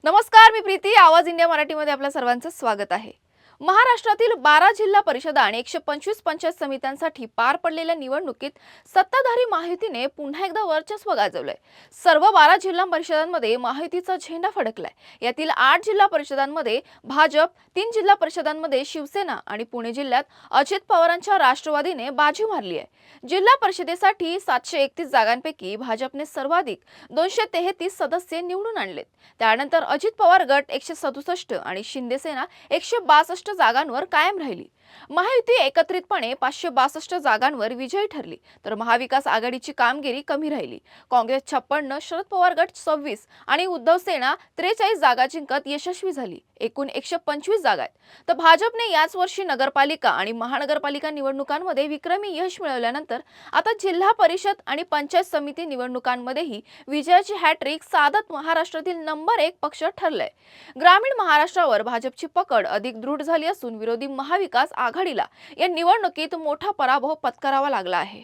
नमस्कार, मी प्रीती. आवाज इंडिया मराठीमध्ये आपल्या सर्वांचं स्वागत आहे. महाराष्ट्रातील 12 जिल्हा परिषद आणि 125 पंचायत समित्यांसाठी पार पडलेल्या निवडणुकीत सत्ताधारी महायुतीने पुन्हा एकदा वर्चस्व गाजवलंय. सर्व 12 जिल्हा परिषदांमध्ये महायुतीचा झेंडा फडकलाय. यातील 8 जिल्हा परिषदांमध्ये भाजप, 3 जिल्हा परिषदांमध्ये शिवसेना आणि पुणे जिल्ह्यात अजित पवारांच्या राष्ट्रवादीने बाजी मारली आहे. जिल्हा परिषदेसाठी 731 जागांपैकी भाजपने सर्वाधिक 233 सदस्य निवडून आणलेत. त्यानंतर अजित पवार गट 167 आणि शिंदे सेना 162 जागांवर कायम राहिली. महायुती एकत्रितपणे 562 जागांवर विजयी ठरली, तर महाविकास आघाडीची कामगिरी कमी राहिली. काँग्रेस 56, शरद पवार गट 26 आणि उद्धव सेना 43 जागा जिंकत यशस्वी झाली. एकूण 125 जागा आहेत. तर भाजपने याच वर्षी नगरपालिका आणि महानगरपालिका निवडणुकांमध्ये विक्रमी यश मिळवल्यानंतर आता जिल्हा परिषद आणि पंचायत समिती निवडणुकांमध्येही विजयाची हॅट्रिक साधत महाराष्ट्रातील नंबर 1 पक्ष ठरलाय. ग्रामीण महाराष्ट्रावर भाजपची पकड अधिक दृढ झाली असून विरोधी महाविकास आघाडीला या निवडणुकीत मोठा पराभव पत्करावा लागला आहे.